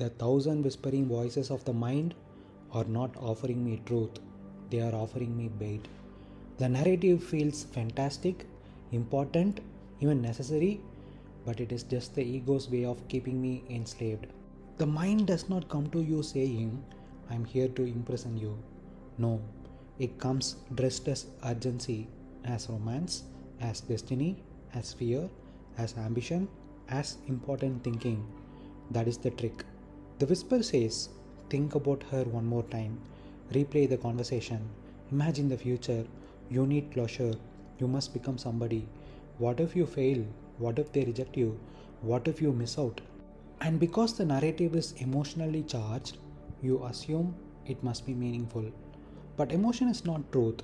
The thousand whispering voices of the mind are not offering me truth, they are offering me bait. The narrative feels fantastic, important, even necessary, but it is just the ego's way of keeping me enslaved. The mind does not come to you saying, I'm here to imprison you. No, it comes dressed as urgency, as romance, as destiny, as fear, as ambition, as important thinking. That is the trick. The whisper says, think about her one more time, replay the conversation, imagine the future, you need closure, you must become somebody. What if you fail? What if they reject you? What if you miss out? And because the narrative is emotionally charged, you assume it must be meaningful. But emotion is not truth.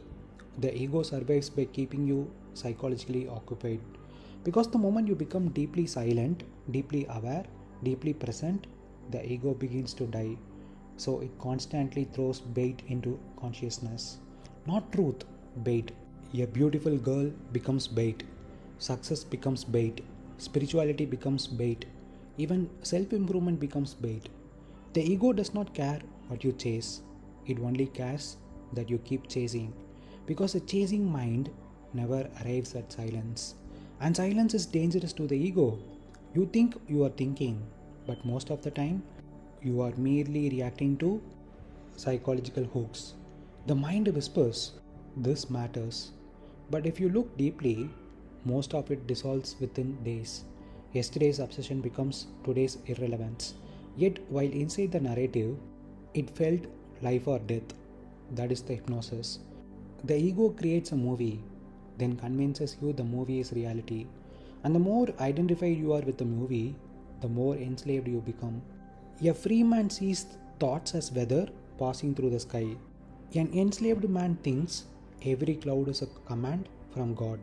The ego survives by keeping you psychologically occupied. Because the moment you become deeply silent, deeply aware, deeply present, the ego begins to die. So it constantly throws bait into consciousness. Not truth, bait. A beautiful girl becomes bait. Success becomes bait. Spirituality becomes bait. Even self-improvement becomes bait. The ego does not care what you chase. It only cares that you keep chasing. Because a chasing mind never arrives at silence. And silence is dangerous to the ego. You think you are thinking, but most of the time, you are merely reacting to psychological hooks. The mind whispers, this matters. But if you look deeply, most of it dissolves within days. Yesterday's obsession becomes today's irrelevance. Yet, while inside the narrative, it felt life or death. That is the hypnosis. The ego creates a movie, then convinces you the movie is reality. And the more identified you are with the movie, the more enslaved you become. A free man sees thoughts as weather passing through the sky. An enslaved man thinks every cloud is a command from God.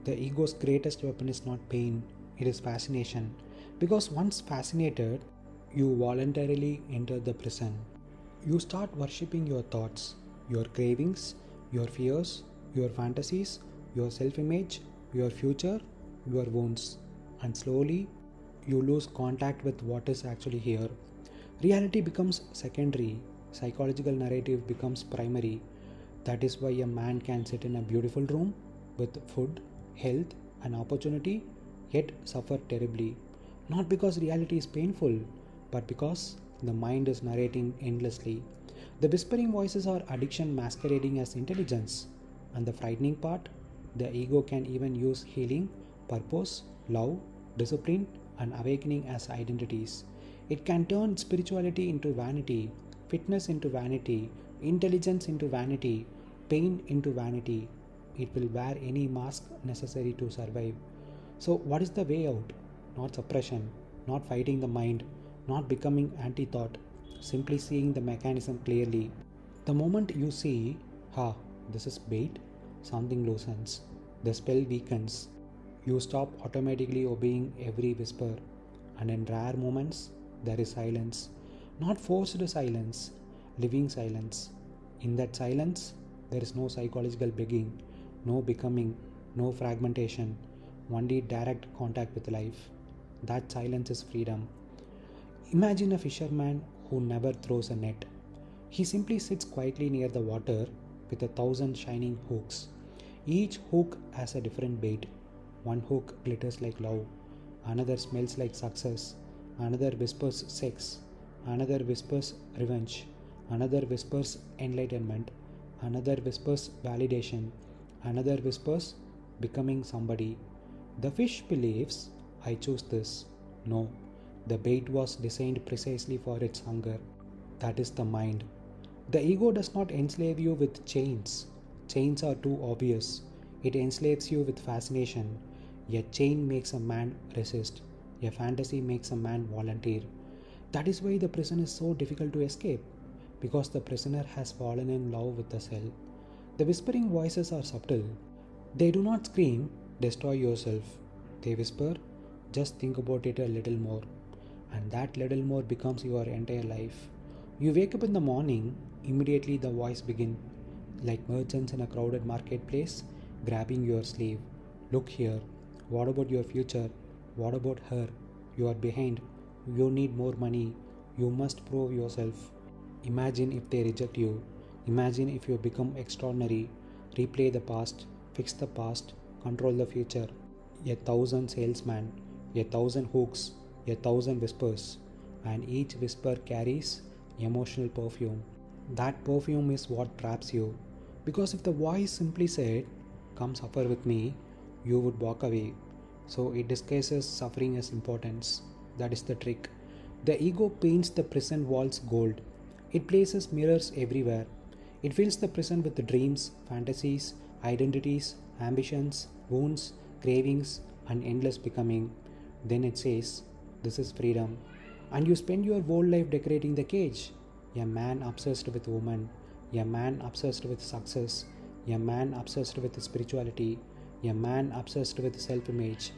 The ego's greatest weapon is not pain, it is fascination. Because once fascinated, you voluntarily enter the prison. You start worshipping your thoughts, your cravings, your fears, your fantasies, your self-image, your future, your wounds. And slowly, you lose contact with what is actually here. Reality becomes secondary, psychological narrative becomes primary. That is why a man can sit in a beautiful room with food, health, and opportunity, yet suffer terribly. Not because reality is painful, but because the mind is narrating endlessly. The whispering voices are addiction masquerading as intelligence. And the frightening part, the ego can even use healing, purpose, love, discipline, and awakening as identities. It can turn spirituality into vanity, fitness into vanity, intelligence into vanity, pain into vanity. It will wear any mask necessary to survive. So, what is the way out? Not suppression, not fighting the mind, not becoming anti thought, simply seeing the mechanism clearly. The moment you see, this is bait, something loosens, the spell weakens. You stop automatically obeying every whisper, and in rare moments, there is silence. Not forced silence, living silence. In that silence, there is no psychological begging, no becoming, no fragmentation, only direct contact with life. That silence is freedom. Imagine a fisherman who never throws a net. He simply sits quietly near the water with 1,000 shining hooks. Each hook has a different bait. One hook glitters like love, another smells like success, another whispers sex, another whispers revenge, another whispers enlightenment, another whispers validation, another whispers becoming somebody. The fish believes, I choose this. No, the bait was designed precisely for its hunger. That is the mind. The ego does not enslave you with chains. Chains are too obvious. It enslaves you with fascination. A chain makes a man resist. A fantasy makes a man volunteer. That is why the prison is so difficult to escape. Because the prisoner has fallen in love with the cell. The whispering voices are subtle. They do not scream, destroy yourself. They whisper, just think about it a little more. And that little more becomes your entire life. You wake up in the morning, immediately the voice begins, like merchants in a crowded marketplace, grabbing your sleeve. Look here. What about your future? What about her? You are behind. You need more money. You must prove yourself. Imagine if they reject you. Imagine if you become extraordinary. Replay the past, fix the past, control the future. A thousand salesmen, a thousand hooks, a thousand whispers, and each whisper carries emotional perfume. That perfume is what traps you. Because if the voice simply said, "Come suffer with me," you would walk away. So it disguises suffering as importance. That is the trick. The ego paints the prison walls gold. It places mirrors everywhere. It fills the prison with dreams, fantasies, identities, ambitions, wounds, cravings, and endless becoming. Then it says, "This is freedom." And you spend your whole life decorating the cage. A man obsessed with woman, a man obsessed with success, a man obsessed with spirituality, a man obsessed with self image.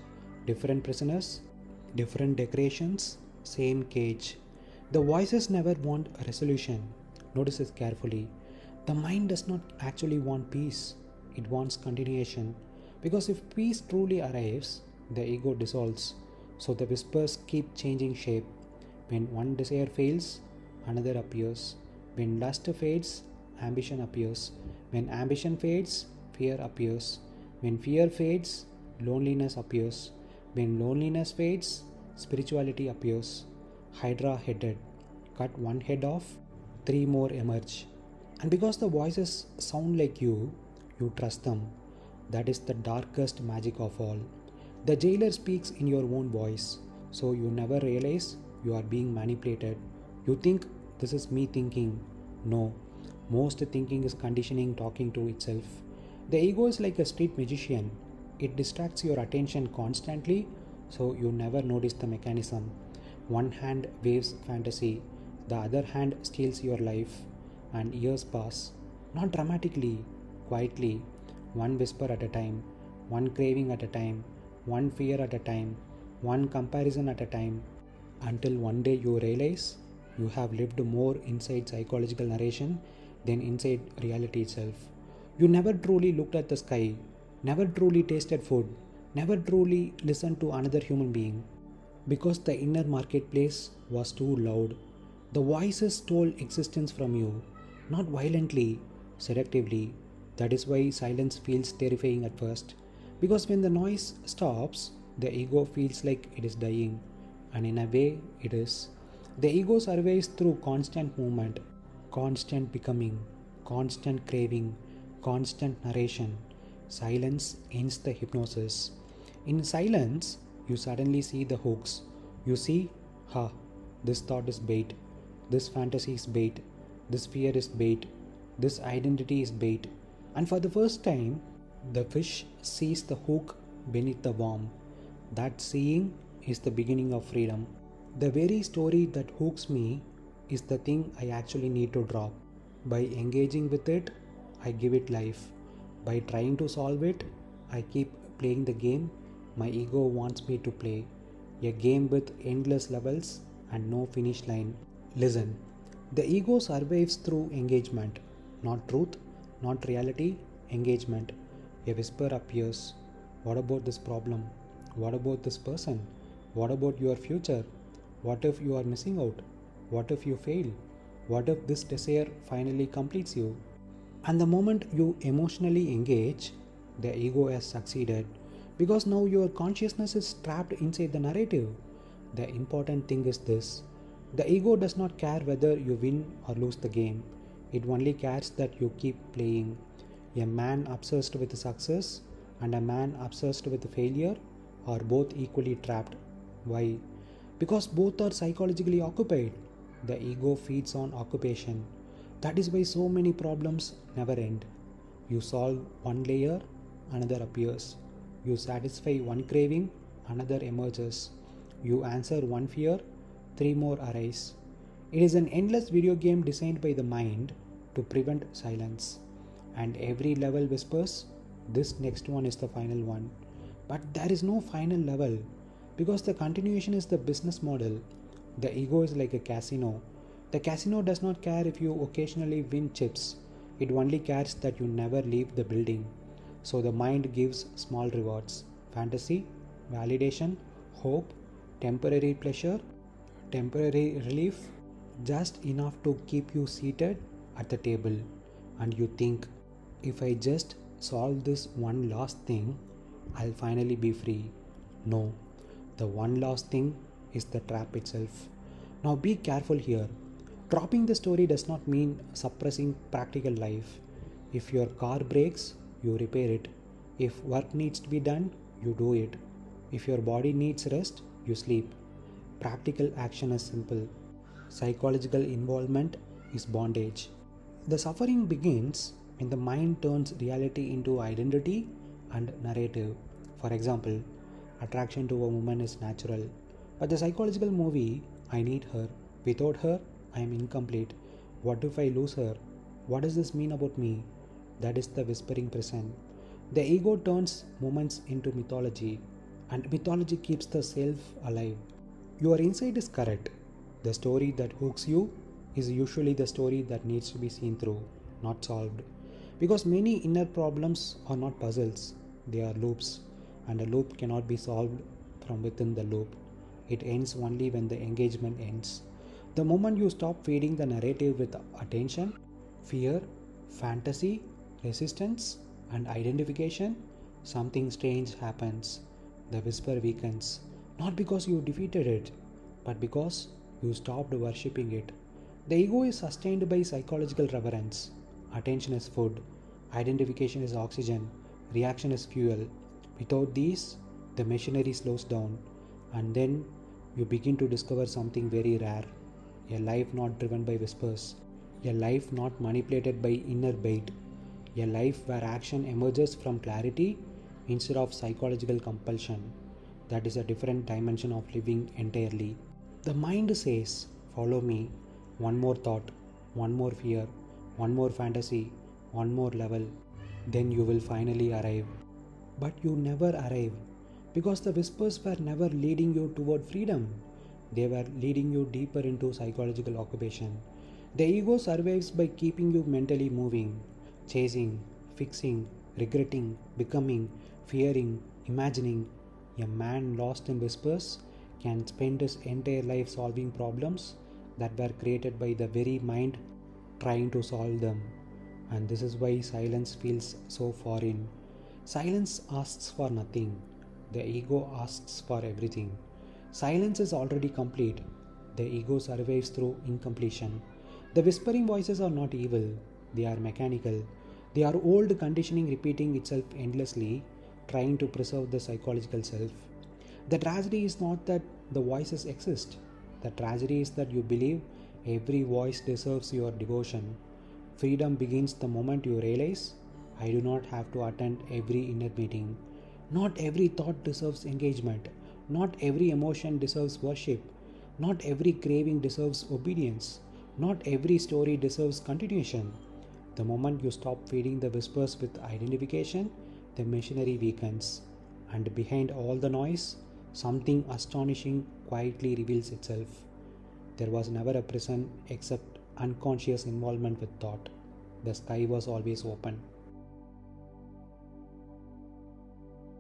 Different prisoners, different decorations, same cage. The voices never want a resolution. Notice this carefully. The mind does not actually want peace, it wants continuation. Because if peace truly arrives, the ego dissolves. So the whispers keep changing shape. When one desire fails, another appears. When lust fades, ambition appears. When ambition fades, fear appears. When fear fades, loneliness appears. When loneliness fades, spirituality appears. Hydra headed. Cut one head off, three more emerge. And because the voices sound like you trust them. That is the darkest magic of all. The jailer speaks in your own voice, so you never realize you are being manipulated. You think, "This is me thinking." No, most thinking is conditioning talking to itself. The ego is like a street magician. It distracts your attention constantly, so you never notice the mechanism. One hand waves fantasy, the other hand steals your life, and years pass. Not dramatically, quietly, one whisper at a time, one craving at a time, one fear at a time, one comparison at a time, until one day you realize you have lived more inside psychological narration than inside reality itself. You never truly looked at the sky, never truly tasted food, never truly listened to another human being. Because the inner marketplace was too loud. The voices stole existence from you, not violently, selectively. That is why silence feels terrifying at first. Because when the noise stops, the ego feels like it is dying. And in a way, it is. The ego survives through constant movement, constant becoming, constant craving, constant narration. Silence ends the hypnosis. In silence, you suddenly see the hooks. You see, this thought is bait, this fantasy is bait, this fear is bait, this identity is bait. And for the first time, the fish sees the hook beneath the worm. That seeing is the beginning of freedom. The very story that hooks me is the thing I actually need to drop. By engaging with it, I give it life. By trying to solve it, I keep playing the game my ego wants me to play. A game with endless levels and no finish line. Listen, the ego survives through engagement, not truth, not reality, engagement. A whisper appears. What about this problem? What about this person? What about your future? What if you are missing out? What if you fail? What if this desire finally completes you? And the moment you emotionally engage, the ego has succeeded because now your consciousness is trapped inside the narrative. The important thing is this: the ego does not care whether you win or lose the game, it only cares that you keep playing. A man obsessed with success and a man obsessed with failure are both equally trapped. Why? Because both are psychologically occupied. The ego feeds on occupation. That is why so many problems never end. You solve one layer, another appears. You satisfy one craving, another emerges. You answer one fear, three more arise. It is an endless video game designed by the mind to prevent silence. And every level whispers, "This next one is the final one." But there is no final level because the continuation is the business model. The ego is like a casino. The casino does not care if you occasionally win chips, it only cares that you never leave the building. So the mind gives small rewards: fantasy, validation, hope, temporary pleasure, temporary relief, just enough to keep you seated at the table, and you think, if I just solve this one last thing, I'll finally be free. No, the one last thing is the trap itself. Now be careful here. Dropping the story does not mean suppressing practical life. If your car breaks, you repair it. If work needs to be done, you do it. If your body needs rest, you sleep. Practical action is simple. Psychological involvement is bondage. The suffering begins when the mind turns reality into identity and narrative. For example, attraction to a woman is natural, but the psychological movie, I need her. Without her, I am incomplete. What if I lose her? What does this mean about me? That is the whispering present. The ego turns moments into mythology, and mythology keeps the self alive. Your insight is correct. The story that hooks you is usually the story that needs to be seen through, not solved. Because many inner problems are not puzzles, they are loops, and a loop cannot be solved from within the loop. It ends only when the engagement ends. The moment you stop feeding the narrative with attention, fear, fantasy, resistance, and identification, something strange happens. The whisper weakens, not because you defeated it, but because you stopped worshipping it. The ego is sustained by psychological reverence. Attention is food, identification is oxygen, reaction is fuel. Without these, the machinery slows down, and then you begin to discover something very rare. A life not driven by whispers, a life not manipulated by inner bait, a life where action emerges from clarity instead of psychological compulsion. That is a different dimension of living entirely. The mind says, follow me, one more thought, one more fear, one more fantasy, one more level, then you will finally arrive. But you never arrive because the whispers were never leading you toward freedom. They were leading you deeper into psychological occupation. The ego survives by keeping you mentally moving, chasing, fixing, regretting, becoming, fearing, imagining. A man lost in whispers can spend his entire life solving problems that were created by the very mind trying to solve them. And this is why silence feels so foreign. Silence asks for nothing. The ego asks for everything. Silence is already complete. The ego survives through incompletion. The whispering voices are not evil, they are mechanical. They are old conditioning repeating itself endlessly, trying to preserve the psychological self. The tragedy is not that the voices exist. The tragedy is that you believe every voice deserves your devotion. Freedom begins the moment you realize, I do not have to attend every inner meeting. Not every thought deserves engagement. Not every emotion deserves worship. Not every craving deserves obedience. Not every story deserves continuation. The moment you stop feeding the whispers with identification, the machinery weakens. And behind all the noise, something astonishing quietly reveals itself. There was never a prison except unconscious involvement with thought. The sky was always open.